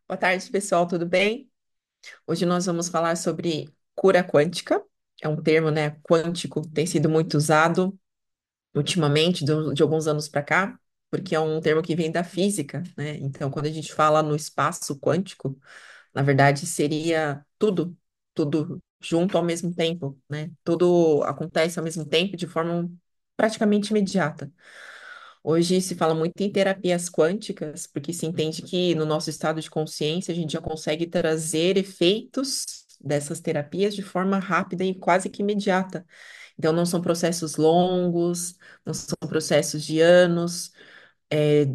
Boa tarde, pessoal, tudo bem? Hoje nós vamos falar sobre cura quântica. É um termo, né, quântico, tem sido muito usado ultimamente, de alguns anos para cá, porque é um termo que vem da física, né? Então, quando a gente fala no espaço quântico, na verdade seria tudo, tudo junto ao mesmo tempo, né? Tudo acontece ao mesmo tempo de forma praticamente imediata. Hoje se fala muito em terapias quânticas, porque se entende que no nosso estado de consciência a gente já consegue trazer efeitos dessas terapias de forma rápida e quase que imediata. Então, não são processos longos, não são processos de anos.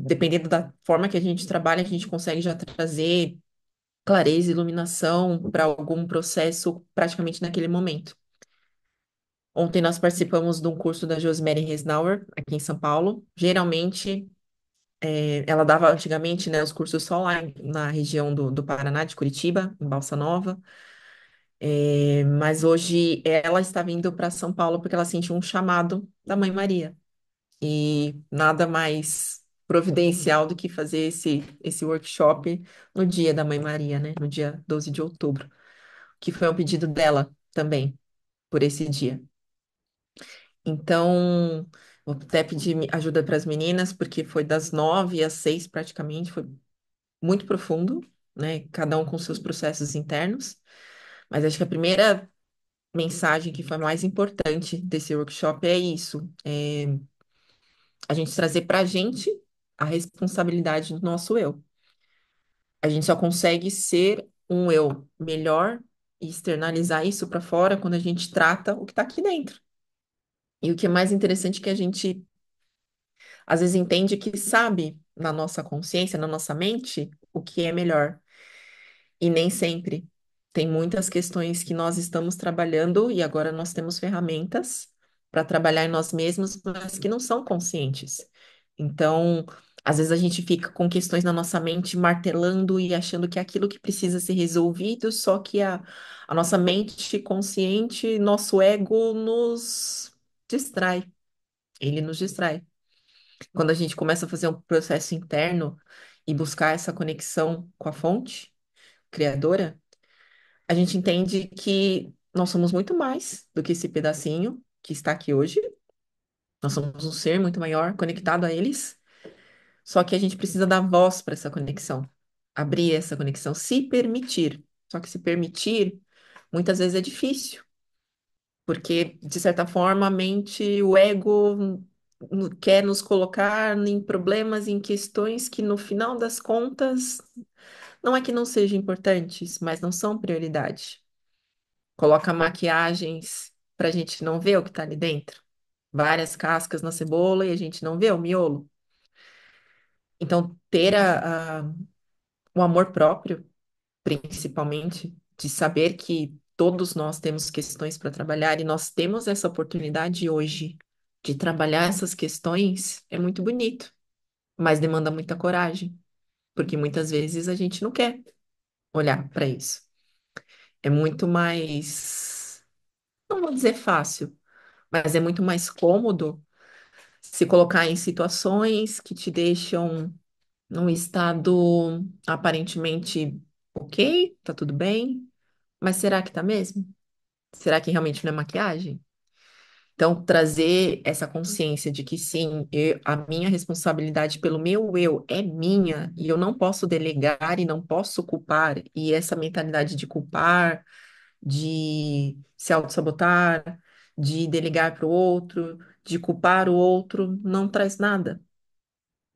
Dependendo da forma que a gente trabalha, a gente consegue já trazer clareza e iluminação para algum processo praticamente naquele momento. Ontem nós participamos de um curso da Josemary Resnauer, aqui em São Paulo. Geralmente, ela dava antigamente, né, os cursos só lá na região do Paraná, de Curitiba, em Balsa Nova. Mas hoje ela está vindo para São Paulo porque ela sentiu um chamado da Mãe Maria. E nada mais providencial do que fazer esse workshop no dia da Mãe Maria, né? No dia 12 de outubro, que foi um pedido dela também, por esse dia. Então, vou até pedir ajuda para as meninas, porque foi das 9 às 6 praticamente, foi muito profundo, né? Cada um com seus processos internos. Mas acho que a primeira mensagem que foi mais importante desse workshop é isso: a gente trazer para a gente a responsabilidade do nosso eu. A gente só consegue ser um eu melhor e externalizar isso para fora quando a gente trata o que está aqui dentro. E o que é mais interessante é que a gente às vezes entende que sabe na nossa consciência, na nossa mente, o que é melhor. E nem sempre. Tem muitas questões que nós estamos trabalhando e agora nós temos ferramentas para trabalhar em nós mesmos, mas que não são conscientes. Então, às vezes a gente fica com questões na nossa mente martelando e achando que é aquilo que precisa ser resolvido, só que a nossa mente consciente, nosso ego nos distrai. Ele nos distrai. Quando a gente começa a fazer um processo interno e buscar essa conexão com a fonte criadora, a gente entende que nós somos muito mais do que esse pedacinho que está aqui hoje. Nós somos um ser muito maior, conectado a eles. Só que a gente precisa dar voz para essa conexão, abrir essa conexão, se permitir. Só que se permitir, muitas vezes é difícil, porque, de certa forma, a mente, o ego quer nos colocar em problemas, em questões que, no final das contas, não é que não sejam importantes, mas não são prioridade. Coloca maquiagens para a gente não ver o que está ali dentro. Várias cascas na cebola e a gente não vê o miolo. Então, ter o amor próprio, principalmente, de saber que todos nós temos questões para trabalhar e nós temos essa oportunidade hoje de trabalhar essas questões, é muito bonito, mas demanda muita coragem, porque muitas vezes a gente não quer olhar para isso. É muito mais, não vou dizer fácil, mas é muito mais cômodo se colocar em situações que te deixam num estado aparentemente ok, tá tudo bem, mas será que tá mesmo? Será que realmente não é maquiagem? Então, trazer essa consciência de que sim, a minha responsabilidade pelo meu eu é minha e eu não posso delegar e não posso culpar, e essa mentalidade de culpar, de se auto-sabotar, de delegar para o outro, de culpar o outro, não traz nada,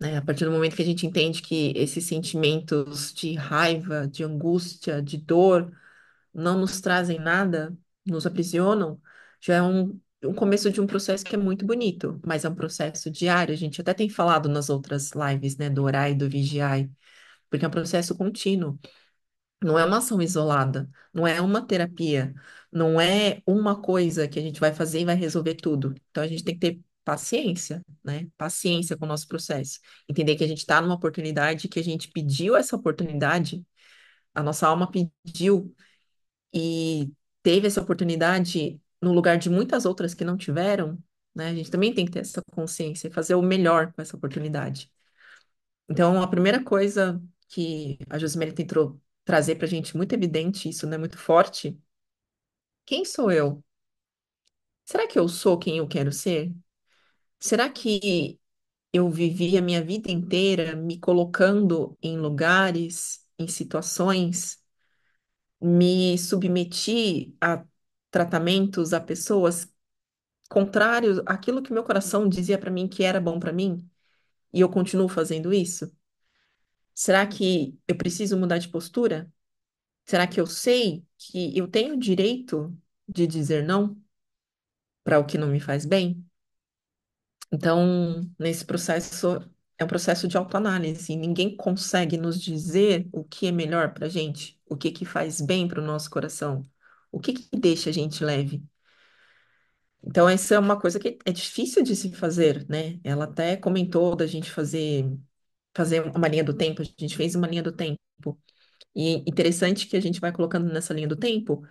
né? A partir do momento que a gente entende que esses sentimentos de raiva, de angústia, de dor não nos trazem nada, nos aprisionam, já é um começo de um processo que é muito bonito, mas é um processo diário. A gente até tem falado nas outras lives, né, do orar e do vigiar, porque é um processo contínuo. Não é uma ação isolada, não é uma terapia, não é uma coisa que a gente vai fazer e vai resolver tudo. Então a gente tem que ter paciência, né? Paciência com o nosso processo. Entender que a gente está numa oportunidade, que a gente pediu essa oportunidade, a nossa alma pediu e teve essa oportunidade no lugar de muitas outras que não tiveram, né? A gente também tem que ter essa consciência e fazer o melhor com essa oportunidade. Então, a primeira coisa. que a Josemary tentou trazer para a gente muito evidente isso, né? Muito forte. Quem sou eu? Será que eu sou quem eu quero ser? Será que eu vivi a minha vida inteira me colocando em lugares, em situações, me submeti a tratamentos, a pessoas contrários àquilo que meu coração dizia para mim que era bom para mim, e eu continuo fazendo isso? Será que eu preciso mudar de postura? Será que eu sei que eu tenho o direito de dizer não para o que não me faz bem? Então, nesse processo, é um processo de autoanálise. Ninguém consegue nos dizer o que é melhor para a gente, o que que faz bem para o nosso coração, o que que deixa a gente leve. Então, essa é uma coisa que é difícil de se fazer, né? Ela até comentou da gente fazer uma linha do tempo. A gente fez uma linha do tempo. E interessante que a gente vai colocando nessa linha do tempo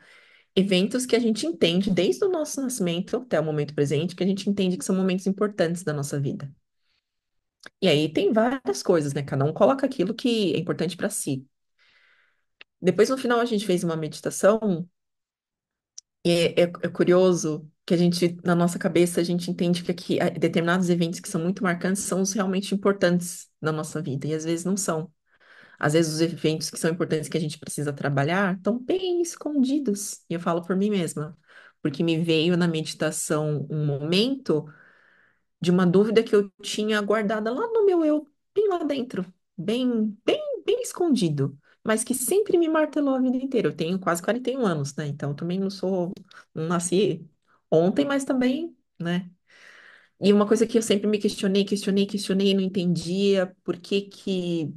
eventos que a gente entende desde o nosso nascimento até o momento presente, que a gente entende que são momentos importantes da nossa vida. E aí tem várias coisas, né? Cada um coloca aquilo que é importante para si. Depois, no final, a gente fez uma meditação e é curioso que a gente, na nossa cabeça, a gente entende que aqui, determinados eventos que são muito marcantes são os realmente importantes na nossa vida, e às vezes não são. Às vezes os eventos que são importantes que a gente precisa trabalhar estão bem escondidos. E eu falo por mim mesma, porque me veio na meditação um momento de uma dúvida que eu tinha guardada lá no meu eu, bem lá dentro, bem escondido, mas que sempre me martelou a vida inteira. Eu tenho quase 41 anos, né? Então eu também não nasci ontem, mas também, né? E uma coisa que eu sempre me questionei, não entendia por que que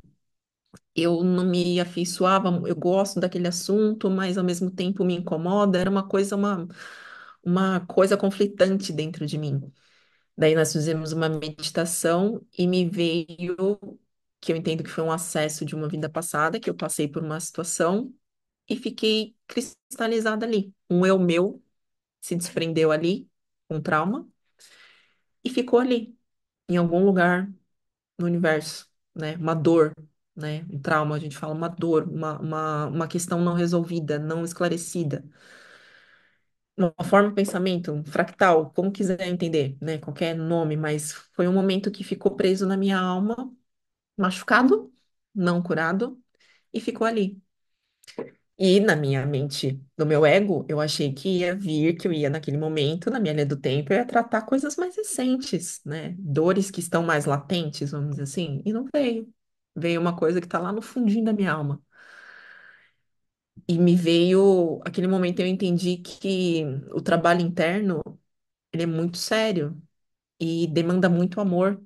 eu não me afeiçoava, eu gosto daquele assunto, mas ao mesmo tempo me incomoda, era uma coisa conflitante dentro de mim. Daí nós fizemos uma meditação e me veio, que eu entendo que foi um acesso de uma vida passada, que eu passei por uma situação e fiquei cristalizada ali. Um eu meu se desprendeu ali, um trauma, e ficou ali, em algum lugar no universo, né? Uma dor, né? Um trauma, a gente fala uma dor, uma questão não resolvida, não esclarecida. Uma forma de pensamento, um fractal, como quiser entender, né? Qualquer nome, mas foi um momento que ficou preso na minha alma, machucado, não curado, e ficou ali. E na minha mente, no meu ego, eu achei que ia vir, que eu ia naquele momento, na minha linha do tempo, eu ia tratar coisas mais recentes, né? Dores que estão mais latentes, vamos dizer assim, e não veio. Veio uma coisa que está lá no fundinho da minha alma. E me veio, aquele momento eu entendi que o trabalho interno, ele é muito sério e demanda muito amor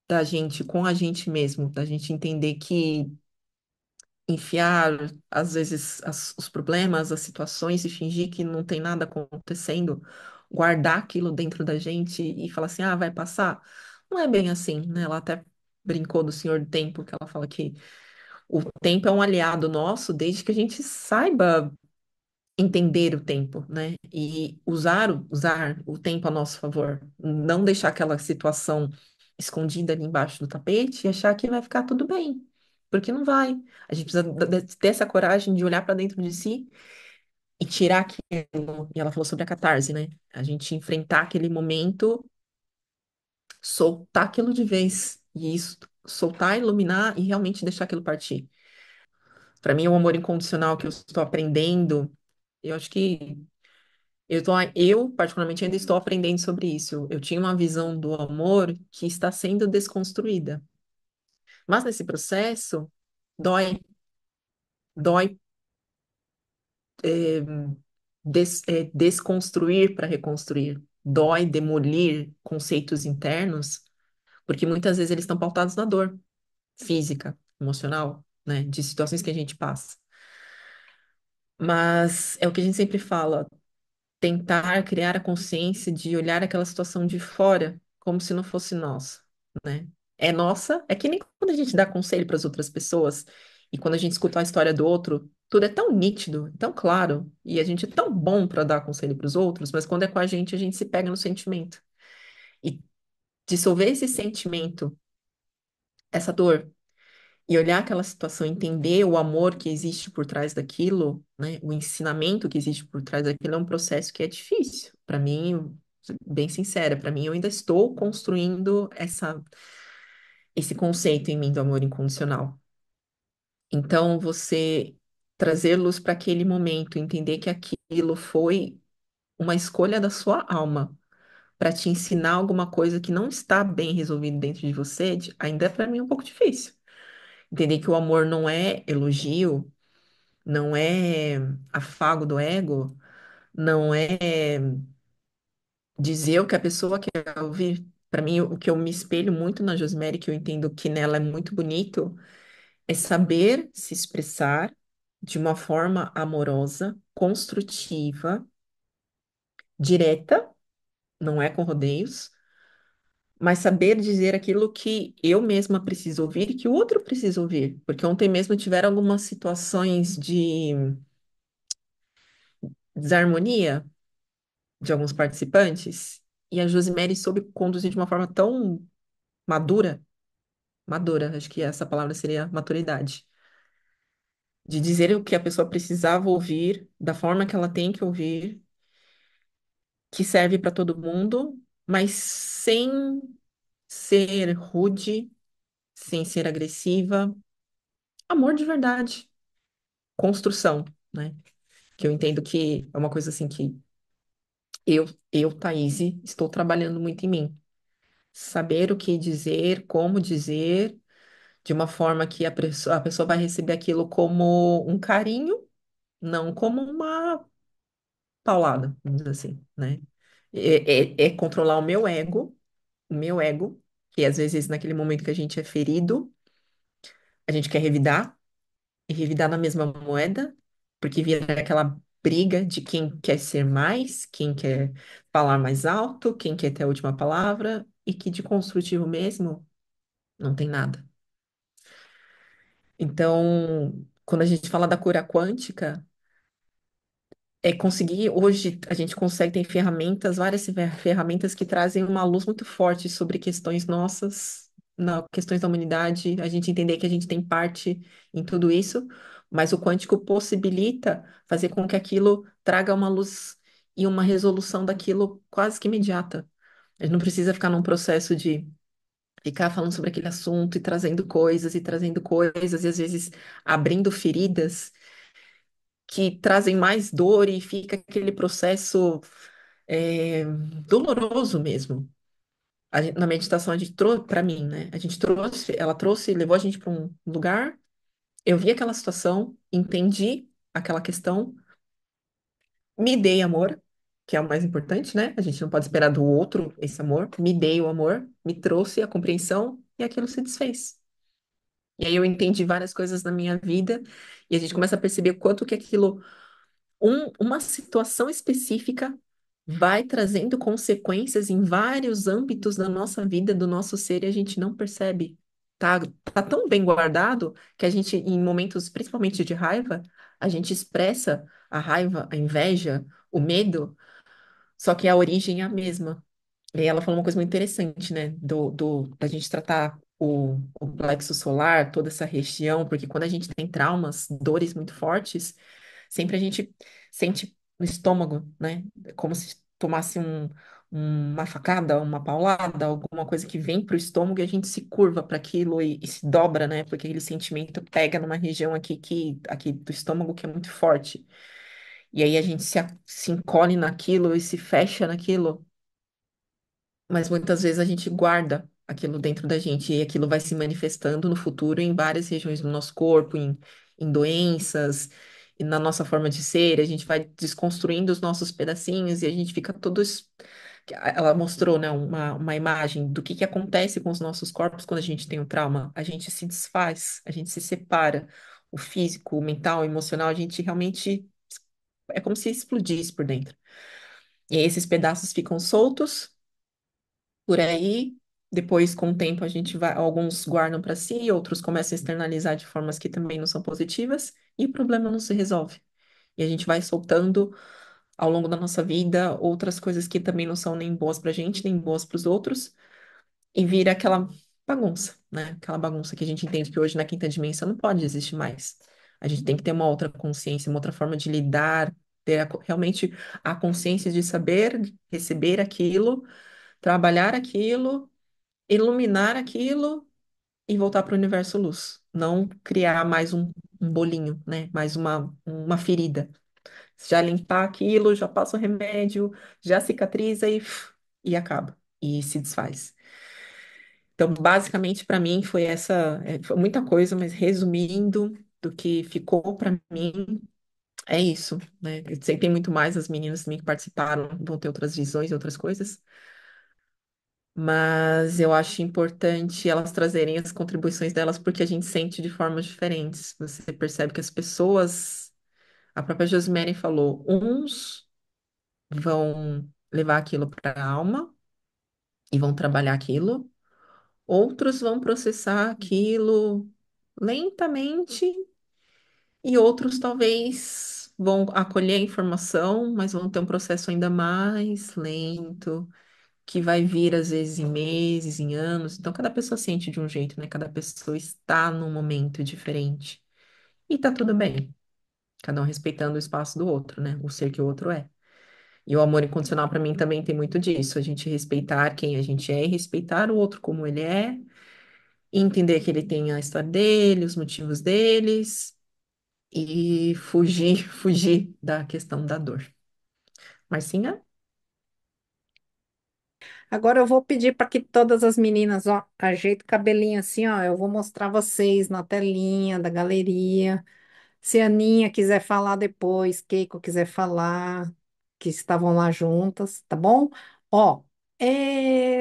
da gente com a gente mesmo, da gente entender que enfiar, às vezes, os problemas, as situações e fingir que não tem nada acontecendo, guardar aquilo dentro da gente e falar assim, ah, vai passar. Não é bem assim, né? Ela até brincou do Senhor do Tempo, que ela fala que o tempo é um aliado nosso desde que a gente saiba entender o tempo, né? E usar o tempo a nosso favor. Não deixar aquela situação escondida ali embaixo do tapete e achar que vai ficar tudo bem. Porque não vai. A gente precisa ter essa coragem de olhar para dentro de si e tirar aquilo. E ela falou sobre a catarse, né? A gente enfrentar aquele momento, soltar aquilo de vez. E isso, soltar, iluminar e realmente deixar aquilo partir. Para mim, o amor incondicional que eu estou aprendendo, eu acho que eu, particularmente, ainda estou aprendendo sobre isso. Eu tinha uma visão do amor que está sendo desconstruída. Mas nesse processo, dói, dói, é, desconstruir para reconstruir. Dói demolir conceitos internos, porque muitas vezes eles estão pautados na dor física, emocional, né, de situações que a gente passa. Mas é o que a gente sempre fala, tentar criar a consciência de olhar aquela situação de fora como se não fosse nossa, né? É nossa, é que nem quando a gente dá conselho para as outras pessoas e quando a gente escuta a história do outro, tudo é tão nítido, tão claro, e a gente é tão bom para dar conselho para os outros, mas quando é com a gente se pega no sentimento. E dissolver esse sentimento, essa dor, e olhar aquela situação, entender o amor que existe por trás daquilo, né? O ensinamento que existe por trás daquilo é um processo que é difícil. Para mim, bem sincera, para mim eu ainda estou construindo esse conceito em mim do amor incondicional. Então, você trazer luz para aquele momento, entender que aquilo foi uma escolha da sua alma para te ensinar alguma coisa que não está bem resolvida dentro de você, ainda é para mim um pouco difícil. Entender que o amor não é elogio, não é afago do ego, não é dizer o que a pessoa quer ouvir. Para mim, o que eu me espelho muito na Josemary, que eu entendo que nela é muito bonito, é saber se expressar de uma forma amorosa, construtiva, direta, não é com rodeios, mas saber dizer aquilo que eu mesma preciso ouvir e que o outro precisa ouvir. Porque ontem mesmo tiveram algumas situações de desarmonia de alguns participantes, e a Josemary soube conduzir de uma forma tão madura, madura, acho que essa palavra seria maturidade, de dizer o que a pessoa precisava ouvir, da forma que ela tem que ouvir, que serve para todo mundo, mas sem ser rude, sem ser agressiva, amor de verdade, construção, né? Que eu entendo que é uma coisa assim que Thaís, estou trabalhando muito em mim. Saber o que dizer, como dizer, de uma forma que a pessoa vai receber aquilo como um carinho, não como uma paulada, vamos dizer assim, né? É controlar o meu ego, que às vezes naquele momento que a gente é ferido, a gente quer revidar, e revidar na mesma moeda, porque vira aquela briga de quem quer ser mais, quem quer falar mais alto, quem quer ter a última palavra, e que de construtivo mesmo não tem nada. Então, quando a gente fala da cura quântica, é conseguir, hoje a gente consegue ter ferramentas, várias ferramentas que trazem uma luz muito forte sobre questões nossas, questões da humanidade, a gente entender que a gente tem parte em tudo isso, mas o quântico possibilita fazer com que aquilo traga uma luz e uma resolução daquilo quase que imediata. A gente não precisa ficar num processo de ficar falando sobre aquele assunto e trazendo coisas, e às vezes abrindo feridas que trazem mais dor e fica aquele processo é, doloroso mesmo. Na meditação a gente trouxe, para mim, né? A gente trouxe, ela trouxe, levou a gente para um lugar. Eu vi aquela situação, entendi aquela questão, me dei amor, que é o mais importante, né? A gente não pode esperar do outro esse amor. Me dei o amor, me trouxe a compreensão e aquilo se desfez. E aí eu entendi várias coisas na minha vida e a gente começa a perceber quanto que aquilo uma situação específica vai trazendo consequências em vários âmbitos da nossa vida, do nosso ser, e a gente não percebe. Tá, tá tão bem guardado que a gente, em momentos principalmente de raiva, a gente expressa a raiva, a inveja, o medo, só que a origem é a mesma. E aí ela falou uma coisa muito interessante, né? Da gente tratar o plexo solar, toda essa região, porque quando a gente tem traumas, dores muito fortes, sempre a gente sente no estômago, né? É como se tomasse uma facada, uma paulada, alguma coisa que vem para o estômago e a gente se curva para aquilo e se dobra, né? Porque aquele sentimento pega numa região aqui do estômago que é muito forte. E aí a gente se encolhe naquilo e se fecha naquilo, mas muitas vezes a gente guarda aquilo dentro da gente e aquilo vai se manifestando no futuro em várias regiões do nosso corpo, em doenças, e na nossa forma de ser, a gente vai desconstruindo os nossos pedacinhos e a gente fica todos. Ela mostrou, né, uma imagem do que acontece com os nossos corpos quando a gente tem um trauma. A gente se desfaz, a gente se separa. O físico, o mental, o emocional, a gente realmente é como se explodisse por dentro. E aí esses pedaços ficam soltos por aí. Depois, com o tempo, a gente vai, alguns guardam para si, outros começam a externalizar de formas que também não são positivas, e o problema não se resolve. E a gente vai soltando ao longo da nossa vida outras coisas que também não são nem boas para a gente, nem boas para os outros, e vira aquela bagunça, né? Aquela bagunça que a gente entende que hoje na quinta dimensão não pode existir mais. A gente tem que ter uma outra consciência, uma outra forma de lidar, ter realmente a consciência de saber receber aquilo, trabalhar aquilo, iluminar aquilo e voltar para o universo luz. Não criar mais um bolinho, né? Mais uma ferida. Já limpar aquilo, já passa o remédio, já cicatriza e acaba. E se desfaz. Então, basicamente, para mim, foi foi muita coisa, mas resumindo, do que ficou para mim, é isso, né? Eu sei que tem muito mais, as meninas também que participaram vão ter outras visões, outras coisas, mas eu acho importante elas trazerem as contribuições delas, porque a gente sente de formas diferentes. Você percebe que as pessoas, a própria Josemary falou, uns vão levar aquilo para a alma e vão trabalhar aquilo, outros vão processar aquilo lentamente e outros talvez vão acolher a informação, mas vão ter um processo ainda mais lento, que vai vir às vezes em meses, em anos. Então, cada pessoa sente de um jeito, né? Cada pessoa está num momento diferente. E tá tudo bem, cada um respeitando o espaço do outro, né? O ser que o outro é. E o amor incondicional, para mim, também tem muito disso. A gente respeitar quem a gente é e respeitar o outro como ele é, e entender que ele tem a história dele, os motivos deles, e fugir da questão da dor. Marcinha? Agora eu vou pedir para que todas as meninas, ó, ajeitem o cabelinho assim, ó. Eu vou mostrar vocês na telinha da galeria. Se a Aninha quiser falar depois, Keiko quiser falar, que estavam lá juntas, tá bom? Ó,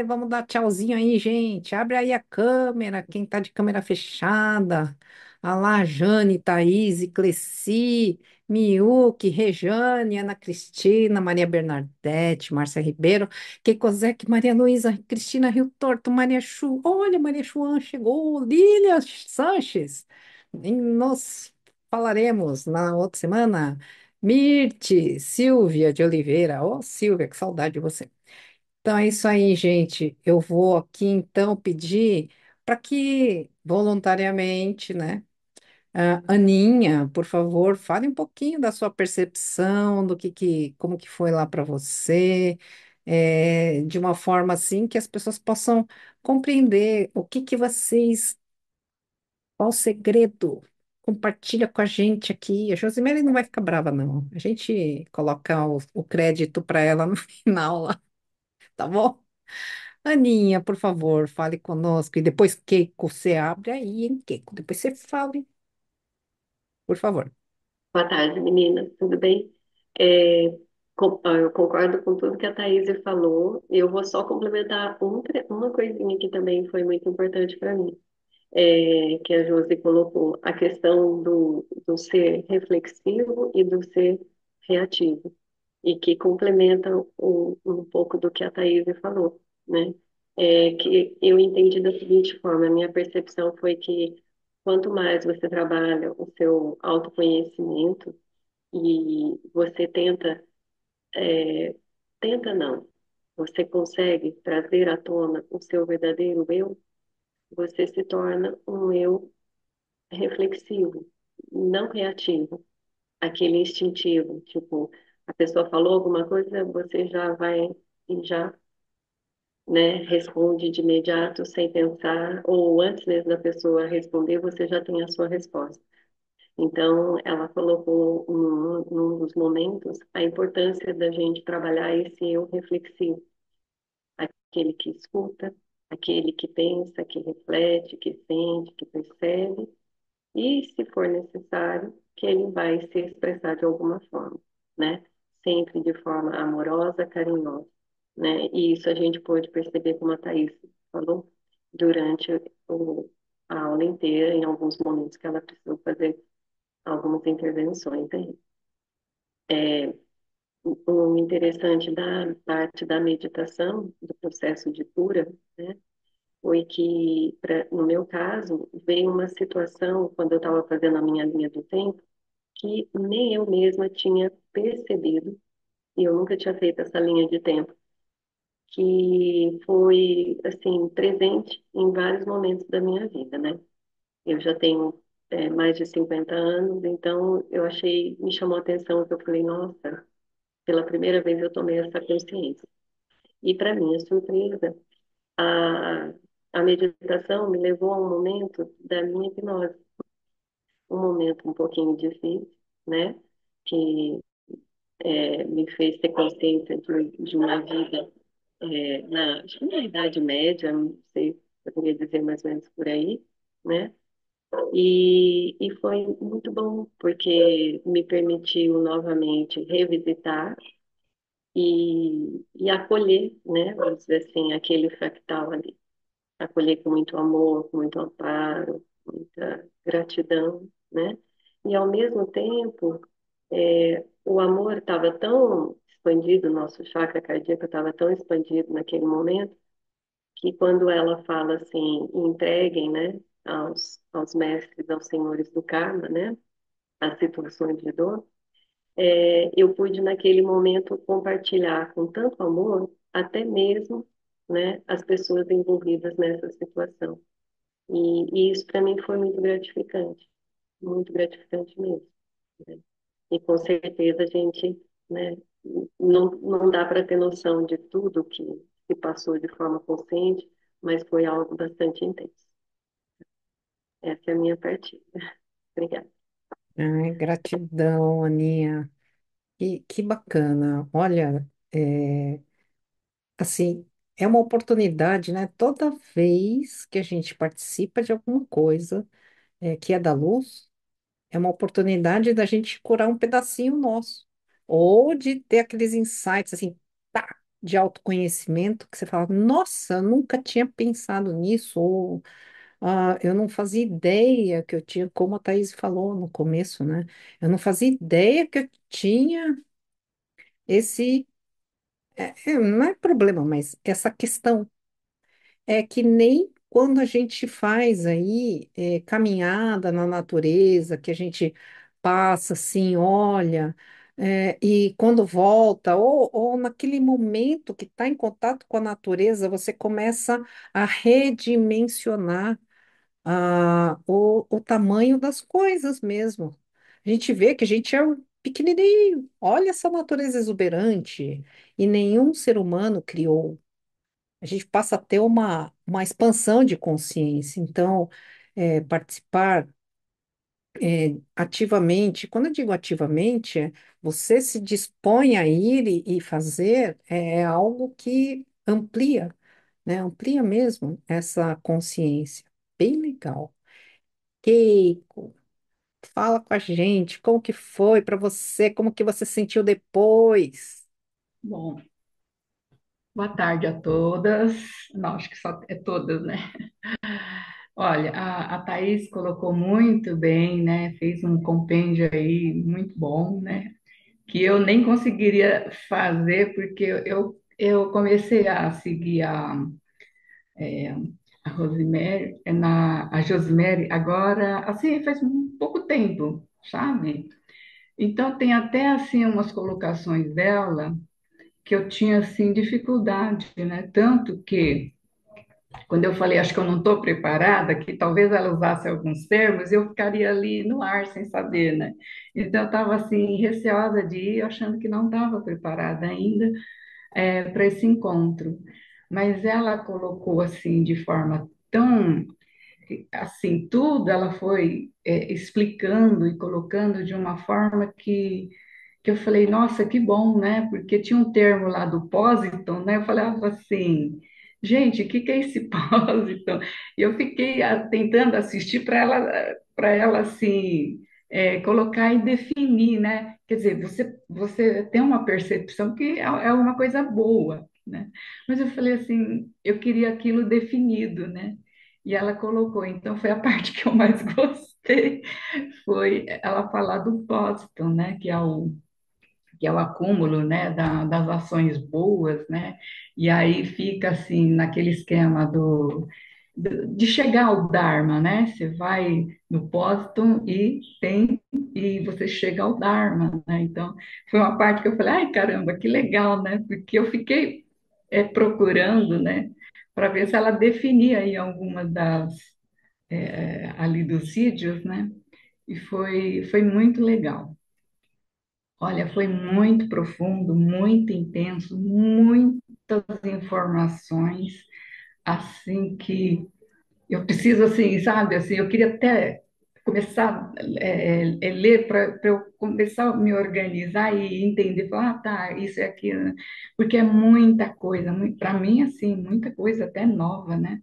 vamos dar tchauzinho aí, gente. Abre aí a câmera, quem tá de câmera fechada. A lá, Jane, Thaís, Cleci, Miuque, Rejane, Ana Cristina, Maria Bernadette, Márcia Ribeiro, Keiko Zec, Maria Luísa, Cristina Rio Torto, Maria Chu. Olha, Maria Chuan chegou, Lília Sanches. Nos falaremos na outra semana. Mirte, Silvia de Oliveira. Ô, Silvia, que saudade de você. Então é isso aí, gente. Eu vou aqui então pedir para que voluntariamente, né? Aninha, por favor, fale um pouquinho da sua percepção, como que foi lá para você, de uma forma assim que as pessoas possam compreender o que vocês. Qual o segredo? Compartilha com a gente aqui. A Josemary não vai ficar brava, não. A gente coloca o crédito para ela no final lá, tá bom? Aninha, por favor, fale conosco. E depois, Keiko, você abre aí, hein, Keiko? Depois você fale, por favor. Boa tarde, meninas. Tudo bem? Eu concordo com tudo que a Thaís falou. Eu vou só complementar uma coisinha que também foi muito importante para mim, que a Josi colocou, a questão do ser reflexivo e do ser reativo, e que complementa um pouco do que a Thaís falou, né? Que eu entendi da seguinte forma, a minha percepção foi que quanto mais você trabalha o seu autoconhecimento, e você é, tenta não, você consegue trazer à tona o seu verdadeiro eu, você se torna um eu reflexivo, não reativo, aquele instintivo, tipo, a pessoa falou alguma coisa, você já vai e já, né, responde de imediato, sem pensar, ou antes mesmo da pessoa responder, você já tem a sua resposta. Então, ela colocou num dos momentos a importância da gente trabalhar esse eu reflexivo, aquele que escuta, aquele que pensa, que reflete, que sente, que percebe, e, se for necessário, que ele vai se expressar de alguma forma, né? Sempre de forma amorosa, carinhosa, né? E isso a gente pôde perceber, como a Thaís falou, durante o, a aula inteira, em alguns momentos que ela precisou fazer algumas intervenções aí. O interessante da parte da meditação, do processo de cura, né, foi que, no meu caso, veio uma situação, quando eu estava fazendo a minha linha do tempo, que nem eu mesma tinha percebido, e eu nunca tinha feito essa linha de tempo, que foi, assim, presente em vários momentos da minha vida, né? Eu já tenho mais de 50 anos, então eu achei, me chamou a atenção que eu falei, nossa, pela primeira vez eu tomei essa consciência. E para minha surpresa, a, a meditação me levou a um momento da minha hipnose, um momento um pouquinho difícil, né? Que me fez ter consciência de uma vida acho que na Idade Média, não sei se eu poderia dizer mais ou menos por aí, né? E foi muito bom, porque me permitiu novamente revisitar e acolher, né? Vamos dizer assim, aquele fractal ali. Acolher com muito amor, com muito amparo, muita gratidão, né? E ao mesmo tempo, o amor estava tão expandido, o nosso chakra cardíaco estava tão expandido naquele momento, que quando ela fala assim, entreguem, né, aos mestres, aos senhores do karma, né, as situações de dor, eu pude naquele momento compartilhar com tanto amor, até mesmo, né, as pessoas envolvidas nessa situação. E isso para mim foi muito gratificante mesmo, né? E com certeza a gente, né, não dá para ter noção de tudo que se passou de forma consciente, mas foi algo bastante intenso. Essa é a minha partida. Obrigada. Ai, gratidão, Aninha. Que bacana. Olha, assim, é uma oportunidade, né? Toda vez que a gente participa de alguma coisa que é da luz, é uma oportunidade da gente curar um pedacinho nosso. Ou de ter aqueles insights, assim, pá, de autoconhecimento, que você fala, nossa, eu nunca tinha pensado nisso, ou eu não fazia ideia que eu tinha, como a Thaís falou no começo, né? Eu não fazia ideia que eu tinha esse, não é problema, mas essa questão. É que nem quando a gente faz aí caminhada na natureza, que a gente passa assim, olha, e quando volta, ou naquele momento que está em contato com a natureza, você começa a redimensionar o tamanho das coisas mesmo. A gente vê que a gente é um pequenininho, olha essa natureza exuberante, e nenhum ser humano criou. A gente passa a ter uma expansão de consciência. Então, participar ativamente, quando eu digo ativamente, você se dispõe a ir e fazer, é algo que amplia, né? Amplia mesmo essa consciência. Bem legal. Keiko, fala com a gente, como que foi para você, como que você sentiu depois? Bom, boa tarde a todas. Não, acho que só é todas, né? Olha, a Thaís colocou muito bem, né? Fez um compêndio aí muito bom, né? Que eu nem conseguiria fazer, porque eu comecei a seguir a Rosemary, a Josemary agora, assim, faz um pouco tempo, sabe? Então, tem até, assim, umas colocações dela que eu tinha, assim, dificuldade, né? Tanto que quando eu falei, acho que eu não estou preparada, que talvez ela usasse alguns termos, eu ficaria ali no ar sem saber, né? Então, eu estava assim, receosa de ir, achando que não estava preparada ainda para esse encontro. Mas ela colocou assim, de forma tão, assim, tudo ela foi explicando e colocando de uma forma que eu falei, nossa, que bom, né? Porque tinha um termo lá do pósito, né? Eu falava assim, gente, o que que é esse pósito? E eu fiquei tentando assistir para ela assim, colocar e definir, né? Quer dizer, você tem uma percepção que é uma coisa boa, né? Mas eu falei assim, eu queria aquilo definido, né? E ela colocou, então foi a parte que eu mais gostei, foi ela falar do pósito, né? Que é o acúmulo, né, das ações boas, né, e aí fica assim naquele esquema de chegar ao Dharma, né, você vai no pósito e você chega ao Dharma, né, então foi uma parte que eu falei, ai caramba, que legal, né, porque eu fiquei procurando, né, para ver se ela definia aí algumas das ali dos vídeos, né? E foi muito legal. Olha, foi muito profundo, muito intenso, muitas informações, assim que eu preciso, assim, sabe, assim, eu queria até começar a ler para eu começar a me organizar e entender, falar, ah, tá, isso é aquilo, né? Porque é muita coisa, para mim, assim, muita coisa até nova, né?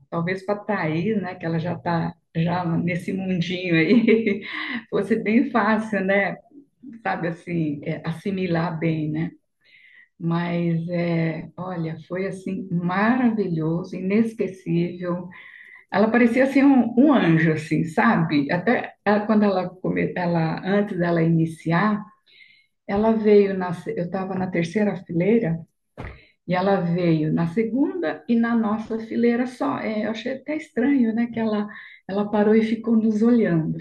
Talvez para a Thaís, né, que ela já está já nesse mundinho aí, fosse bem fácil, né? Sabe, assim, assimilar bem, né? Mas, olha, foi, assim, maravilhoso, inesquecível. Ela parecia assim um anjo, assim, sabe? Até quando antes dela iniciar, ela veio eu estava na terceira fileira e ela veio na segunda e na nossa fileira só. Eu achei até estranho, né? Que ela parou e ficou nos olhando.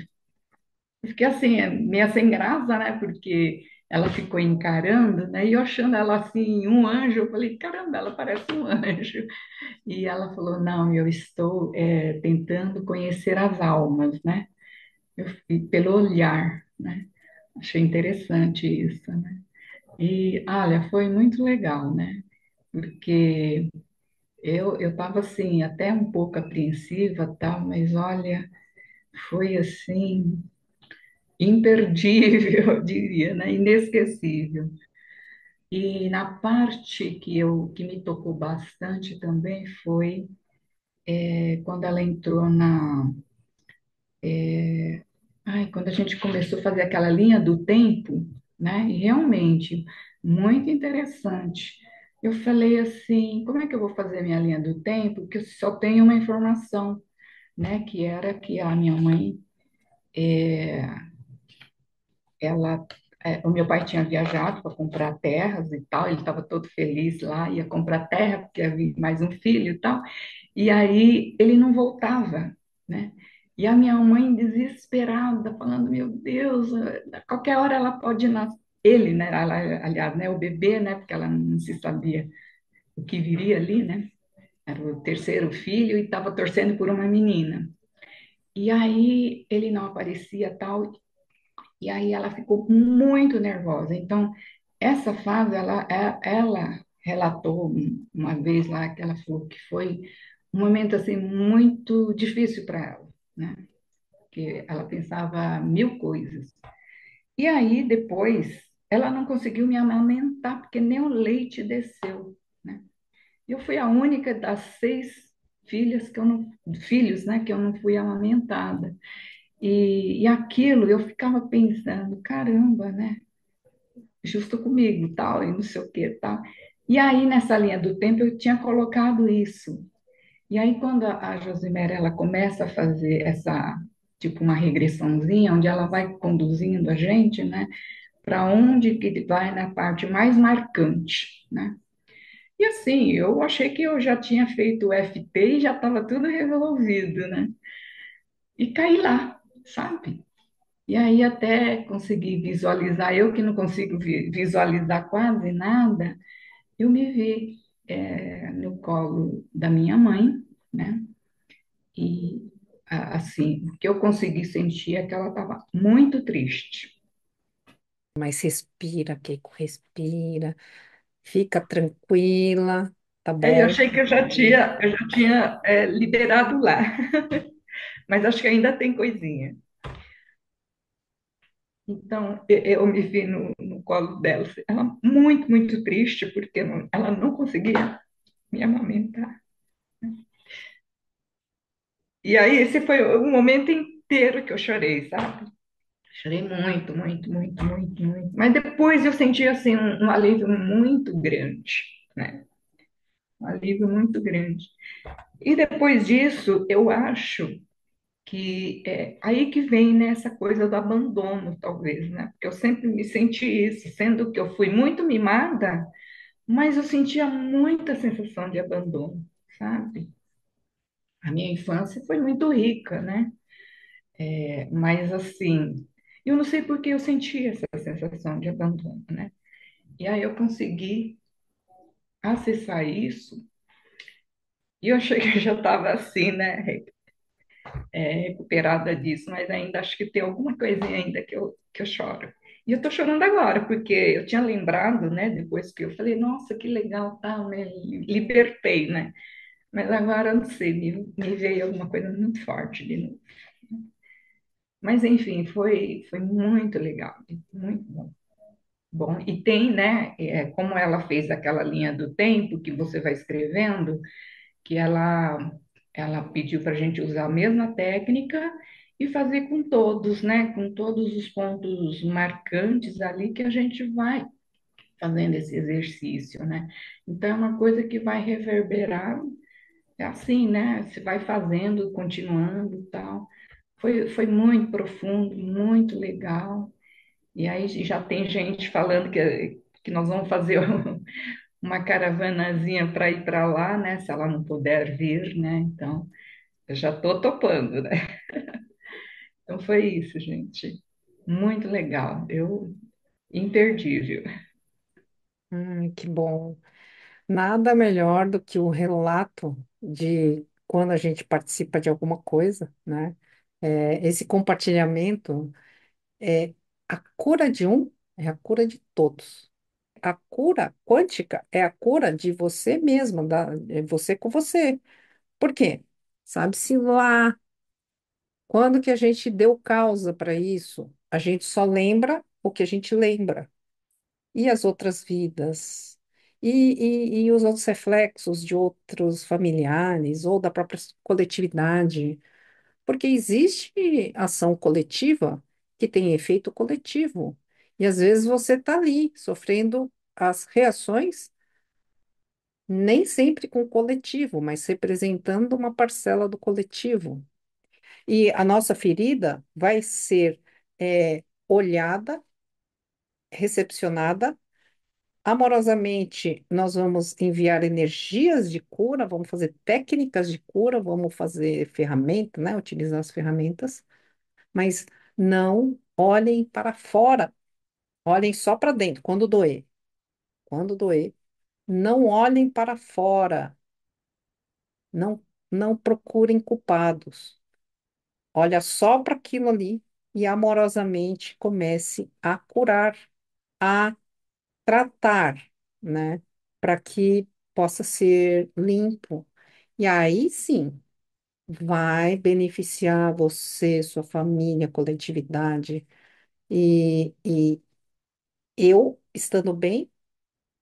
Eu fiquei assim, meio sem graça, né? Porque ela ficou encarando, né? E eu achando ela assim, um anjo. Eu falei, caramba, ela parece um anjo. E ela falou: Não, eu estou tentando conhecer as almas, né? Pelo olhar, né? Achei interessante isso, né? E, olha, foi muito legal, né? Porque eu estava assim, até um pouco apreensiva, tal, mas olha, foi assim, imperdível, eu diria, né? Inesquecível. E na parte que me tocou bastante também foi quando ela entrou quando a gente começou a fazer aquela linha do tempo, né? E realmente, muito interessante. Eu falei assim, como é que eu vou fazer minha linha do tempo? Porque eu só tenho uma informação, né? Que era que a minha mãe, ela, o meu pai tinha viajado para comprar terras e tal, ele estava todo feliz lá, ia comprar terra, porque ia vir mais um filho e tal. E aí ele não voltava, né? E a minha mãe desesperada, falando, meu Deus, a qualquer hora ela pode nascer. Ele, né? Aliás, né? O bebê, né? Porque ela não se sabia o que viria ali, né? Era o terceiro filho e estava torcendo por uma menina. E aí ele não aparecia tal, e aí ela ficou muito nervosa. Então, essa fase, ela relatou uma vez lá que ela falou que foi um momento assim muito difícil para ela, né? Que ela pensava mil coisas. E aí depois ela não conseguiu me amamentar porque nem o leite desceu, né? Eu fui a única das 6 filhas que eu não, filhos, né, que eu não fui amamentada. E aquilo eu ficava pensando, caramba, né? Justo comigo, tal, e não sei o que, tal. E aí, nessa linha do tempo, eu tinha colocado isso. E aí, quando a Josimera, ela começa a fazer essa, tipo, uma regressãozinha, onde ela vai conduzindo a gente, né, para onde que vai na parte mais marcante, né? E assim, eu achei que eu já tinha feito o FT e já estava tudo resolvido, né? E caí lá, sabe? E aí até consegui visualizar, eu que não consigo visualizar quase nada, eu me vi no colo da minha mãe, né? E assim, o que eu consegui sentir é que ela estava muito triste. Mas respira, Keiko, respira, fica tranquila, tá Eu bom? achei que eu já tinha liberado lá, mas acho que ainda tem coisinha. Então, eu me vi no colo dela, ela muito, muito triste, porque ela não conseguia me amamentar. E aí, esse foi o momento inteiro que eu chorei, sabe? Chorei muito, muito, muito, muito, muito. Mas depois eu senti, assim, um alívio muito grande, né? Um alívio muito grande. E depois disso, eu acho que é aí que vem, né, essa coisa do abandono, talvez, né? Porque eu sempre me senti isso, sendo que eu fui muito mimada, mas eu sentia muita sensação de abandono, sabe? A minha infância foi muito rica, né? Mas assim, eu não sei por que eu senti essa sensação de abandono, né? E aí eu consegui acessar isso, e eu achei que eu já estava assim, né, recuperada disso, mas ainda acho que tem alguma coisinha ainda que eu choro. E eu tô chorando agora, porque eu tinha lembrado, né, depois que eu falei, nossa, que legal, tá, né, libertei, né, mas agora eu não sei, me veio alguma coisa muito forte de novo. Mas enfim, foi muito legal, muito bom. Bom, e tem, né, como ela fez aquela linha do tempo que você vai escrevendo, que ela pediu para a gente usar a mesma técnica e fazer com todos, né, com todos os pontos marcantes ali que a gente vai fazendo esse exercício, né? Então é uma coisa que vai reverberar, é assim, né? Você vai fazendo, continuando e tal. Foi muito profundo, muito legal. E aí já tem gente falando que nós vamos fazer uma caravanazinha para ir para lá, né? Se ela não puder vir, né? Então, eu já estou topando, né? Então foi isso, gente. Muito legal. Imperdível. Que bom. Nada melhor do que o relato de quando a gente participa de alguma coisa, né? Esse compartilhamento é a cura de um, é a cura de todos. A cura quântica é a cura de você mesmo, é você com você. Por quê? Sabe-se lá quando que a gente deu causa para isso? A gente só lembra o que a gente lembra. E as outras vidas? E os outros reflexos de outros familiares ou da própria coletividade? Porque existe ação coletiva que tem efeito coletivo. E às vezes você está ali sofrendo as reações, nem sempre com o coletivo, mas representando uma parcela do coletivo. E a nossa ferida vai ser olhada, recepcionada. Amorosamente, nós vamos enviar energias de cura, vamos fazer técnicas de cura, vamos fazer ferramenta, né? Utilizar as ferramentas, mas não olhem para fora, olhem só para dentro, quando doer. Quando doer, não olhem para fora, não, não procurem culpados. Olha só para aquilo ali e amorosamente comece a curar, a tratar, né? Para que possa ser limpo. E aí sim, vai beneficiar você, sua família, coletividade. E eu, estando bem,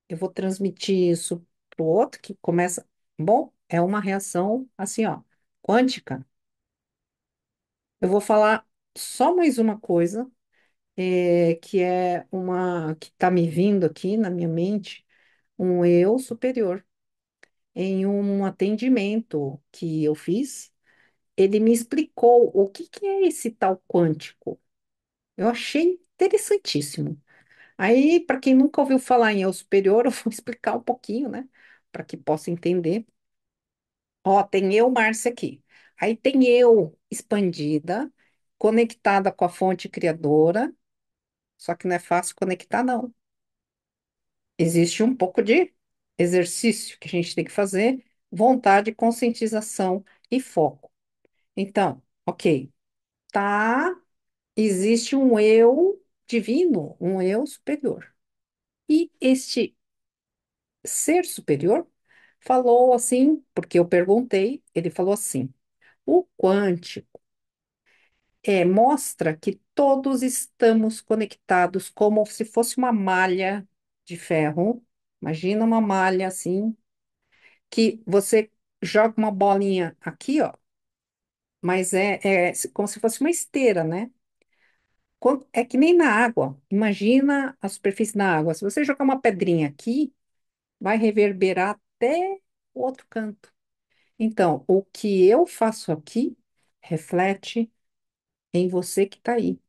eu vou transmitir isso para o outro que começa. Bom, é uma reação assim, ó, quântica. Eu vou falar só mais uma coisa, que é uma que está me vindo aqui na minha mente, um eu superior. Em um atendimento que eu fiz, ele me explicou o que que é esse tal quântico. Eu achei interessantíssimo. Aí, para quem nunca ouviu falar em eu superior, eu vou explicar um pouquinho, né? Para que possa entender. Ó, tem eu, Márcia, aqui. Aí tem eu expandida, conectada com a fonte criadora, só que não é fácil conectar, não. Existe um pouco de exercício que a gente tem que fazer, vontade, conscientização e foco. Então, ok, tá, existe um eu divino, um eu superior. E este ser superior falou assim, porque eu perguntei, ele falou assim: o quântico mostra que todos estamos conectados como se fosse uma malha de ferro. Imagina uma malha assim, que você joga uma bolinha aqui, ó, mas é como se fosse uma esteira, né? É que nem na água. Imagina a superfície da água. Se você jogar uma pedrinha aqui, vai reverberar até o outro canto. Então, o que eu faço aqui reflete em você que está aí.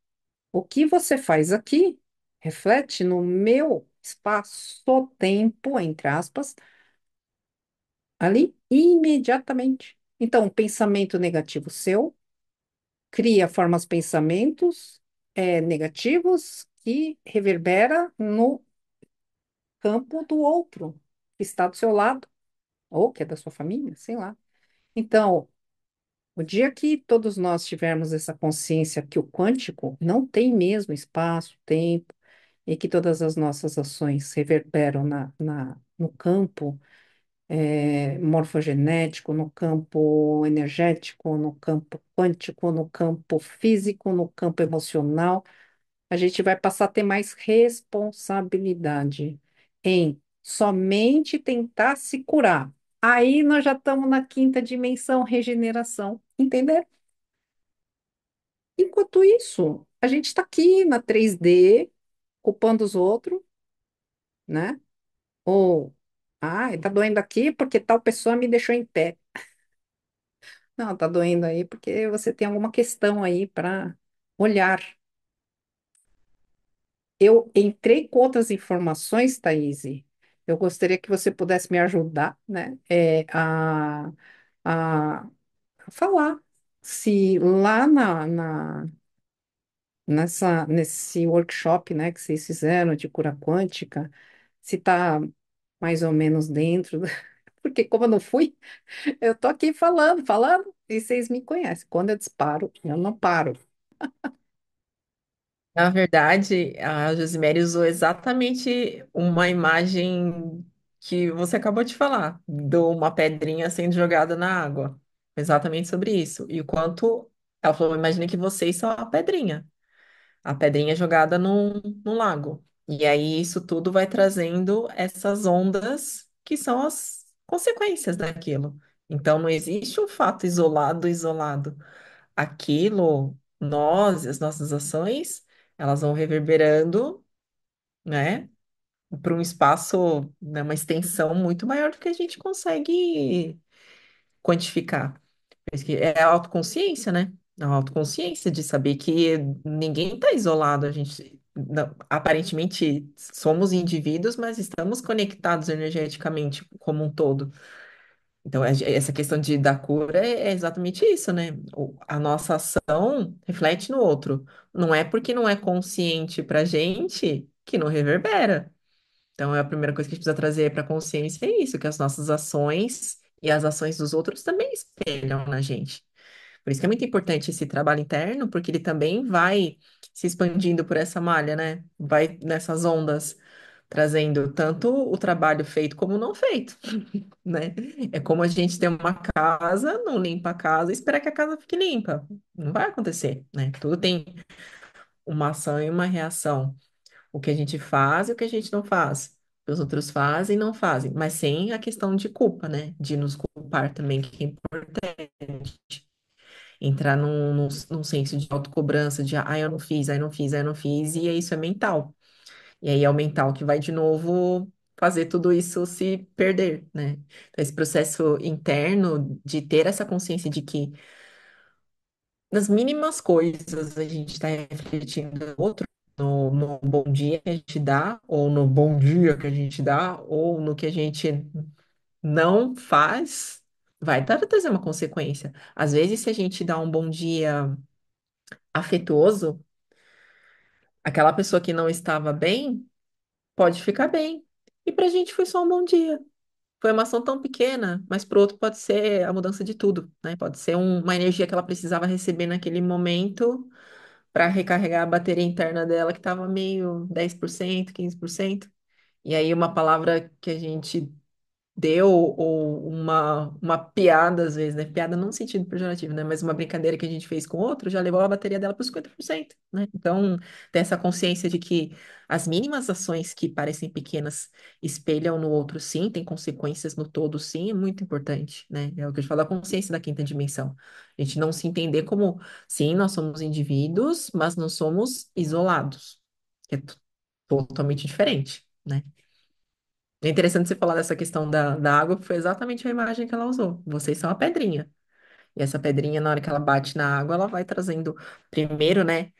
O que você faz aqui reflete no meu espaço-tempo, entre aspas, ali imediatamente. Então, um pensamento negativo seu cria formas pensamentos negativos que reverbera no campo do outro. que está do seu lado, ou que é da sua família, sei lá. Então, o dia que todos nós tivermos essa consciência que o quântico não tem mesmo espaço, tempo, e que todas as nossas ações reverberam no campo morfogenético, no campo energético, no campo quântico, no campo físico, no campo emocional, a gente vai passar a ter mais responsabilidade em somente tentar se curar. Aí nós já estamos na quinta dimensão, regeneração, entendeu? Enquanto isso, a gente está aqui na 3D, culpando os outros, né? Ou, tá doendo aqui porque tal pessoa me deixou em pé. Não, tá doendo aí porque você tem alguma questão aí para olhar. Eu entrei com outras informações, Thaís. Eu gostaria que você pudesse me ajudar, né, a falar se lá nesse workshop, né, que vocês fizeram de cura quântica, se está mais ou menos dentro, porque como eu não fui, eu tô aqui falando, falando, e vocês me conhecem. Quando eu disparo, eu não paro. Na verdade, a Josimere usou exatamente uma imagem que você acabou de falar, de uma pedrinha sendo jogada na água. Exatamente sobre isso. E o quanto ela falou, imagine que vocês são a pedrinha jogada num lago. E aí isso tudo vai trazendo essas ondas que são as consequências daquilo. Então não existe um fato isolado, isolado. Aquilo, nós, as nossas ações, elas vão reverberando, né, para um espaço, né, uma extensão muito maior do que a gente consegue quantificar. Por isso que é a autoconsciência, né? A autoconsciência de saber que ninguém está isolado, a gente aparentemente somos indivíduos, mas estamos conectados energeticamente como um todo. Então, essa questão da cura é exatamente isso, né? A nossa ação reflete no outro. Não é porque não é consciente pra gente que não reverbera. Então, é a primeira coisa que a gente precisa trazer para a consciência é isso, que as nossas ações e as ações dos outros também espelham na gente. Por isso que é muito importante esse trabalho interno, porque ele também vai se expandindo por essa malha, né? Vai nessas ondas, trazendo tanto o trabalho feito como o não feito, né? É como a gente tem uma casa, não limpa a casa e espera que a casa fique limpa. Não vai acontecer, né? Tudo tem uma ação e uma reação. O que a gente faz e o que a gente não faz. O que os outros fazem e não fazem, mas sem a questão de culpa, né? De nos culpar também, que é importante. Entrar num senso de autocobrança, de eu não fiz, eu não fiz, eu não fiz, e isso é mental. E aí é o mental que vai de novo fazer tudo isso se perder, né? Então, esse processo interno de ter essa consciência de que nas mínimas coisas a gente está refletindo no outro, no bom dia que a gente dá, ou no bom dia que a gente dá, ou no que a gente não faz, vai trazer uma consequência. Às vezes, se a gente dá um bom dia afetuoso, aquela pessoa que não estava bem pode ficar bem. E pra gente foi só um bom dia. Foi uma ação tão pequena, mas pro outro pode ser a mudança de tudo, né? Pode ser uma energia que ela precisava receber naquele momento para recarregar a bateria interna dela, que estava meio 10%, 15%. E aí, uma palavra que a gente deu, ou uma piada, às vezes, né? Piada não no sentido pejorativo, né? Mas uma brincadeira que a gente fez com o outro já levou a bateria dela para os 50%, né? Então, ter essa consciência de que as mínimas ações que parecem pequenas espelham no outro, sim, tem consequências no todo, sim, é muito importante, né? É o que eu falo da consciência da quinta dimensão. A gente não se entender como, sim, nós somos indivíduos, mas não somos isolados, que é totalmente diferente, né? É interessante você falar dessa questão da água, porque foi exatamente a imagem que ela usou. Vocês são a pedrinha. E essa pedrinha, na hora que ela bate na água, ela vai trazendo, primeiro, né,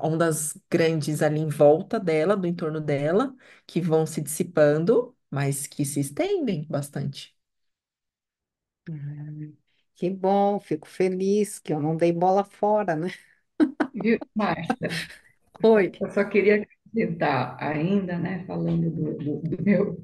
ondas grandes ali em volta dela, do entorno dela, que vão se dissipando, mas que se estendem bastante. Ah, que bom, fico feliz que eu não dei bola fora, né? Viu, Márcia? Oi. Eu só queria acrescentar ainda, né, falando do meu.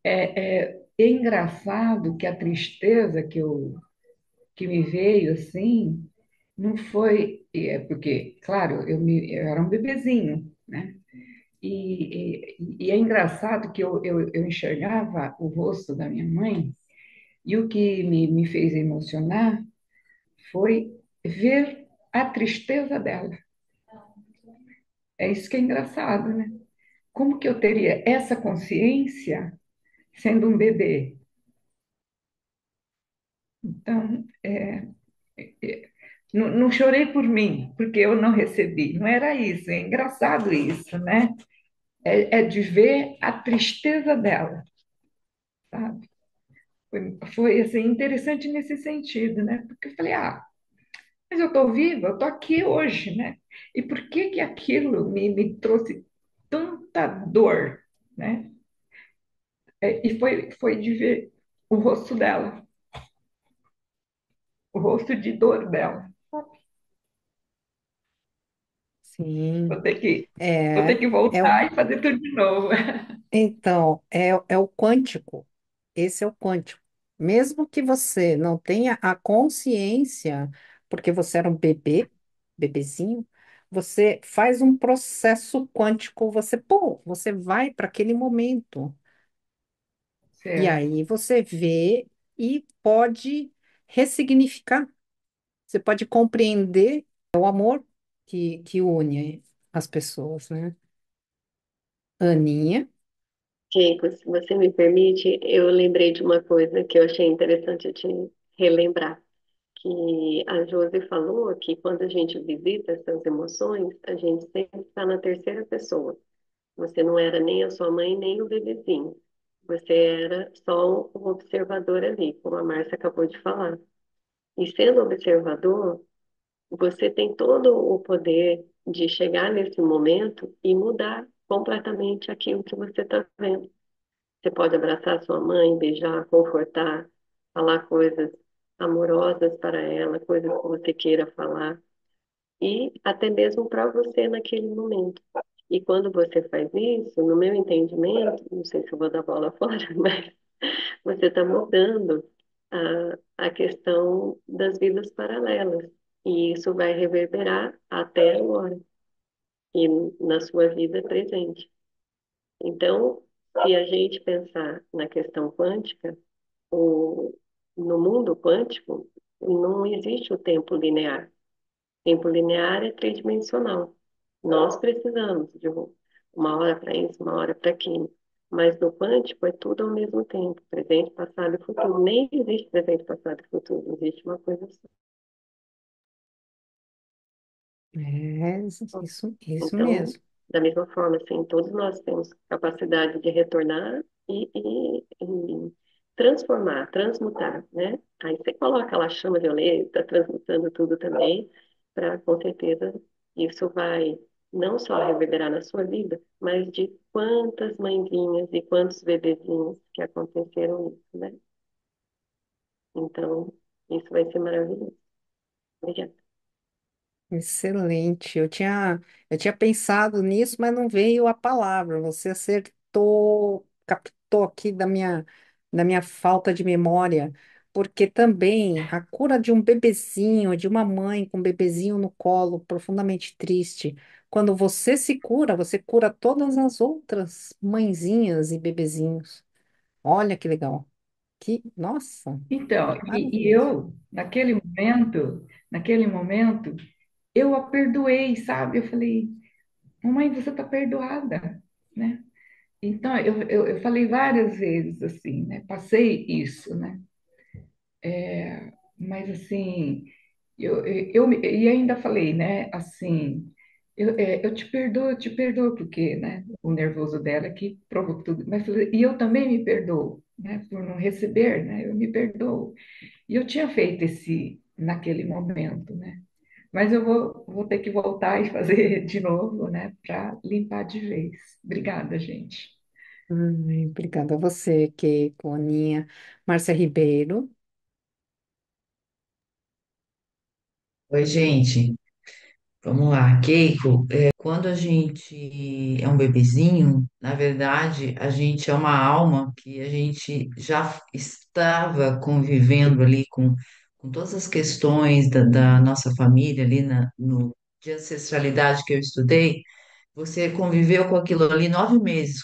É engraçado que a tristeza que me veio assim não foi, porque, claro, eu era um bebezinho, né? E é engraçado que eu enxergava o rosto da minha mãe, e o que me fez emocionar foi ver a tristeza dela. É isso que é engraçado, né? Como que eu teria essa consciência sendo um bebê? Então, não chorei por mim, porque eu não recebi. Não era isso, é engraçado isso, né? É de ver a tristeza dela, sabe? Foi assim, interessante nesse sentido, né? Porque eu falei, mas eu estou viva, eu estou aqui hoje, né? E por que que aquilo me trouxe tanta dor, né? E foi de ver o rosto dela, o rosto de dor dela. Sim, Vou ter que, vou ter é, que é o, voltar e fazer tudo de novo. então, é o quântico. Esse é o quântico. Mesmo que você não tenha a consciência, porque você era um bebezinho, você faz um processo quântico, você vai para aquele momento. E Certo, aí você vê e pode ressignificar. Você pode compreender o amor que une as pessoas, né? Aninha, Keiko, se você me permite, eu lembrei de uma coisa que eu achei interessante te relembrar, que a Josi falou que quando a gente visita essas emoções, a gente sempre está na terceira pessoa. Você não era nem a sua mãe, nem o bebezinho. Você era só um observador ali, como a Márcia acabou de falar. E sendo observador, você tem todo o poder de chegar nesse momento e mudar completamente aquilo que você está vendo. Você pode abraçar sua mãe, beijar, confortar, falar coisas amorosas para ela, coisas que você queira falar, e até mesmo para você naquele momento. E quando você faz isso, no meu entendimento, não sei se eu vou dar bola fora, mas você está mudando a questão das vidas paralelas. E isso vai reverberar até agora, e na sua vida presente. Então, se a gente pensar na questão quântica, o, no mundo quântico, não existe o tempo linear. Tempo linear é tridimensional. Nós precisamos de uma hora para isso, uma hora para aquilo. Mas no quântico é tudo ao mesmo tempo, presente, passado e futuro. Nem existe presente, passado e futuro, existe uma coisa só. isso Então, mesmo. da mesma forma, assim, todos nós temos capacidade de retornar e transformar, transmutar, né? Aí você coloca lá a chama violeta, transmutando tudo também, para com certeza isso vai não só reverberar na sua vida, mas de quantas mãezinhas e quantos bebezinhos que aconteceram isso, né? Então, isso vai ser maravilhoso. Obrigada. Excelente. Eu tinha pensado nisso, mas não veio a palavra. Você acertou, captou aqui da minha falta de memória, porque também a cura de um bebezinho, de uma mãe com um bebezinho no colo, profundamente triste, quando você se cura, você cura todas as outras mãezinhas e bebezinhos. Olha que legal. Nossa, então, e maravilhoso. eu, naquele momento, eu a perdoei, sabe? Eu falei, mamãe, você está perdoada, né? Então, eu falei várias vezes assim, né? Passei isso, né? Mas assim, e ainda falei, né? Assim, eu te perdoo, porque, né? O nervoso dela que provocou tudo. Mas e eu também me perdoo, né? Por não receber, né? Eu me perdoo. E eu tinha feito naquele momento, né? Mas vou ter que voltar e fazer de novo, né? Para limpar de vez. Obrigada, gente. Ai, obrigada a você, Keiko, Aninha, Márcia Ribeiro. Oi, gente. Vamos lá, Keiko. Quando a gente é um bebezinho, na verdade, a gente é uma alma que a gente já estava convivendo ali com todas as questões da nossa família ali no de ancestralidade que eu estudei. Você conviveu com aquilo ali 9 meses,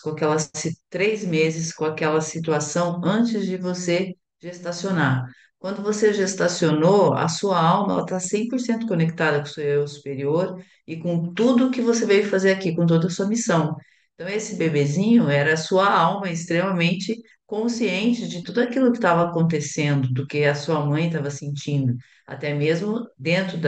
3 meses com aquela situação antes de você gestacionar. Quando você gestacionou, a sua alma está 100% conectada com o seu eu superior e com tudo que você veio fazer aqui, com toda a sua missão. Então, esse bebezinho era a sua alma extremamente consciente de tudo aquilo que estava acontecendo, do que a sua mãe estava sentindo, até mesmo dentro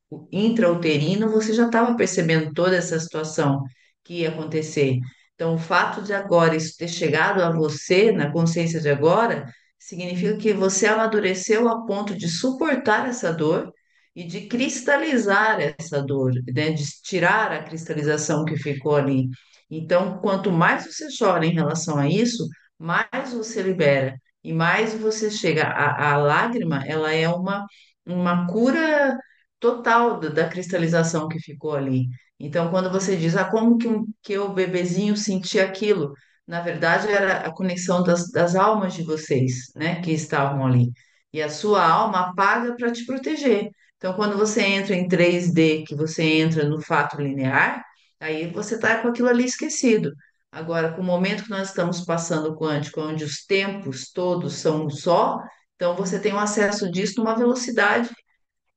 o intrauterino, você já estava percebendo toda essa situação que ia acontecer. Então, o fato de agora isso ter chegado a você, na consciência de agora, significa que você amadureceu a ponto de suportar essa dor e de cristalizar essa dor, né? De tirar a cristalização que ficou ali. Então, quanto mais você chora em relação a isso, mais você libera e mais você chega. A lágrima, ela é uma cura total da cristalização que ficou ali. Então, quando você diz, como que o bebezinho sentia aquilo? Na verdade, era a conexão das almas de vocês, né, que estavam ali. E a sua alma apaga para te proteger. Então, quando você entra em 3D, que você entra no fato linear, aí você está com aquilo ali esquecido. Agora, com o momento que nós estamos passando quântico, onde os tempos todos são um só, então você tem um acesso disso numa velocidade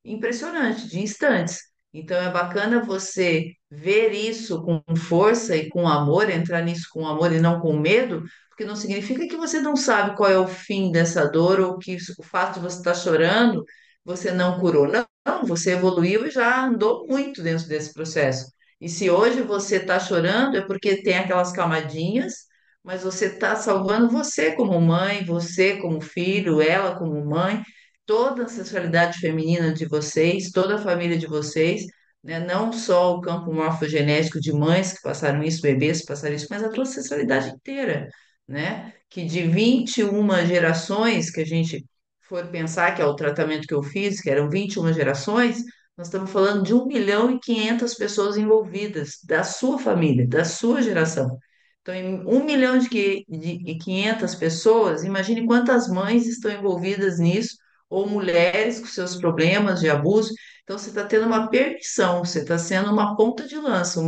impressionante, de instantes. Então é bacana você ver isso com força e com amor, entrar nisso com amor e não com medo, porque não significa que você não sabe qual é o fim dessa dor ou que o fato de você estar chorando, você não curou. Não, não, você evoluiu e já andou muito dentro desse processo. E se hoje você está chorando, é porque tem aquelas camadinhas, mas você está salvando você como mãe, você como filho, ela como mãe, toda a ancestralidade feminina de vocês, toda a família de vocês, né? Não só o campo morfogenético de mães que passaram isso, bebês que passaram isso, mas a tua ancestralidade inteira, né? Que de 21 gerações que a gente for pensar, que é o tratamento que eu fiz, que eram 21 gerações, nós estamos falando de 1.500.000 pessoas envolvidas, da sua família, da sua geração. Então, em 1 milhão e 500 pessoas, imagine quantas mães estão envolvidas nisso, ou mulheres com seus problemas de abuso. Então, você está tendo uma permissão, você está sendo uma ponta de lança,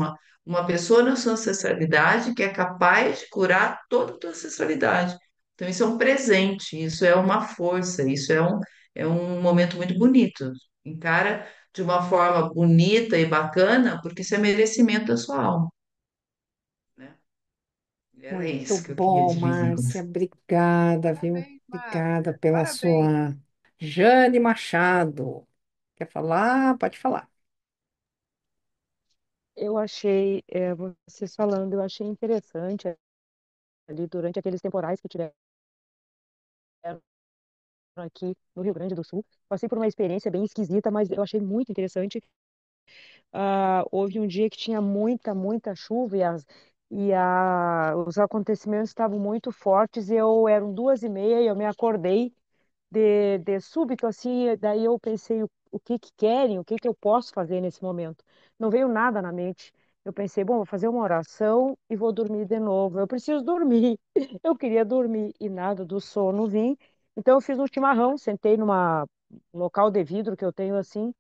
uma pessoa na sua ancestralidade que é capaz de curar toda a tua ancestralidade. Então, isso é um presente, isso é uma força, isso é um momento muito bonito. Encara de uma forma bonita e bacana, porque isso é merecimento da sua alma, né? Era Muito isso que eu queria bom, dividir com Márcia. você. Obrigada, viu? Parabéns, Obrigada Márcia. pela Parabéns. sua. Jane Machado. Quer falar? Pode falar. Eu achei, vocês falando, eu achei interessante ali durante aqueles temporais que tiveram aqui no Rio Grande do Sul. Passei por uma experiência bem esquisita, mas eu achei muito interessante. Houve um dia que tinha muita, muita chuva os acontecimentos estavam muito fortes. Eram 2h30 e eu me acordei de súbito, assim, daí eu pensei o que que querem, o que que eu posso fazer nesse momento. Não veio nada na mente. Eu pensei, bom, vou fazer uma oração e vou dormir de novo. Eu preciso dormir. Eu queria dormir e nada do sono vim. Então eu fiz um chimarrão, sentei numa local de vidro que eu tenho assim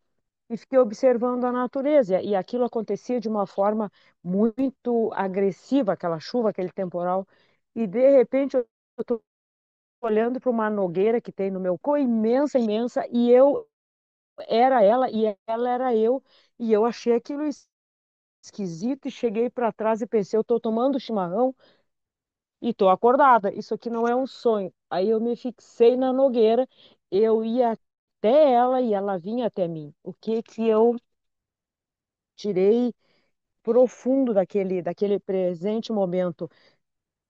e fiquei observando a natureza. E aquilo acontecia de uma forma muito agressiva, aquela chuva, aquele temporal. E de repente eu estou olhando para uma nogueira que tem no meu co, imensa, imensa, e eu era ela e ela era eu, e eu achei aquilo esquisito e cheguei para trás e pensei, eu estou tomando chimarrão e estou acordada, isso aqui não é um sonho. Aí eu me fixei na nogueira, eu ia até ela e ela vinha até mim. O que que eu tirei profundo daquele presente momento?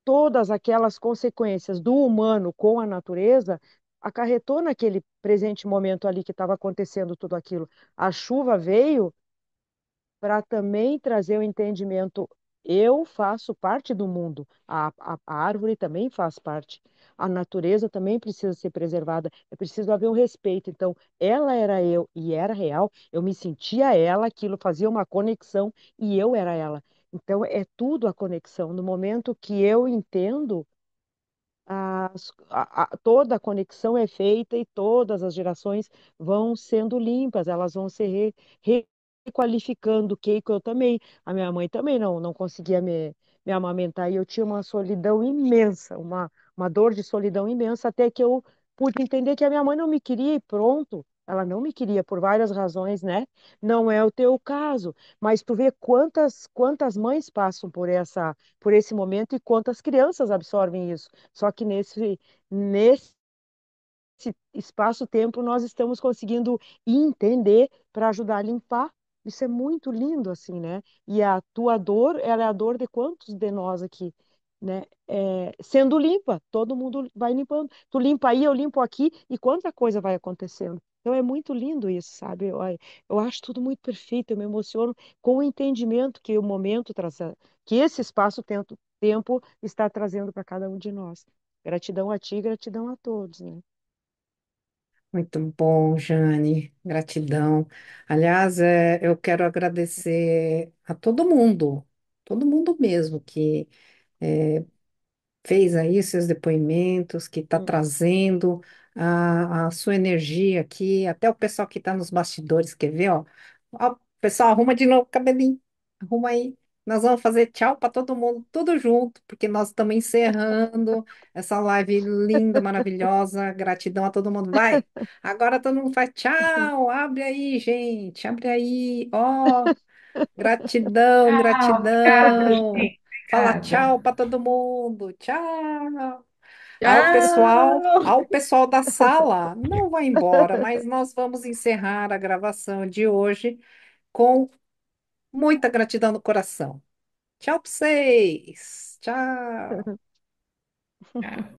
Todas aquelas consequências do humano com a natureza acarretou naquele presente momento ali que estava acontecendo tudo aquilo. A chuva veio para também trazer o entendimento. eu faço parte do mundo, a árvore também faz parte, a natureza também precisa ser preservada, é preciso haver um respeito. Então, ela era eu e era real, eu me sentia ela, aquilo fazia uma conexão e eu era ela. Então, é tudo a conexão. No momento que eu entendo toda a conexão é feita e todas as gerações vão sendo limpas, elas vão se requalificando. O Keiko, eu também, a minha mãe também não conseguia me amamentar e eu tinha uma solidão imensa, uma dor de solidão imensa, até que eu pude entender que a minha mãe não me queria e pronto. Ela não me queria por várias razões, né? Não é o teu caso, mas tu vê quantas mães passam por esse momento e quantas crianças absorvem isso. Só que nesse espaço-tempo nós estamos conseguindo entender para ajudar a limpar. Isso é muito lindo, assim, né? E a tua dor, ela é a dor de quantos de nós aqui, né? Sendo limpa, todo mundo vai limpando. Tu limpa aí, eu limpo aqui, e quanta coisa vai acontecendo. Então é muito lindo isso, sabe? Eu acho tudo muito perfeito, eu me emociono com o entendimento que o momento traz, que esse espaço-tempo está trazendo para cada um de nós. Gratidão a ti, gratidão a todos, né? Muito bom, Jane. Gratidão. Aliás, eu quero agradecer a todo mundo mesmo que fez aí seus depoimentos, que está Hum. trazendo a sua energia aqui, até o pessoal que está nos bastidores, quer ver, ó? Ó, pessoal, arruma de novo o cabelinho, arruma aí. Nós vamos fazer tchau para todo mundo, tudo junto, porque nós estamos encerrando essa live linda, maravilhosa. Gratidão a todo mundo. Vai, agora todo mundo faz tchau, abre aí, gente, abre aí, ó. Gratidão, Ah, obrigada, gratidão. gente. Fala Obrigada. tchau para todo mundo. Tchau. Tchau! Ao pessoal da sala, não vai embora, mas nós vamos encerrar a gravação de hoje com muita gratidão no coração. Tchau para vocês. Tchau. Tchau.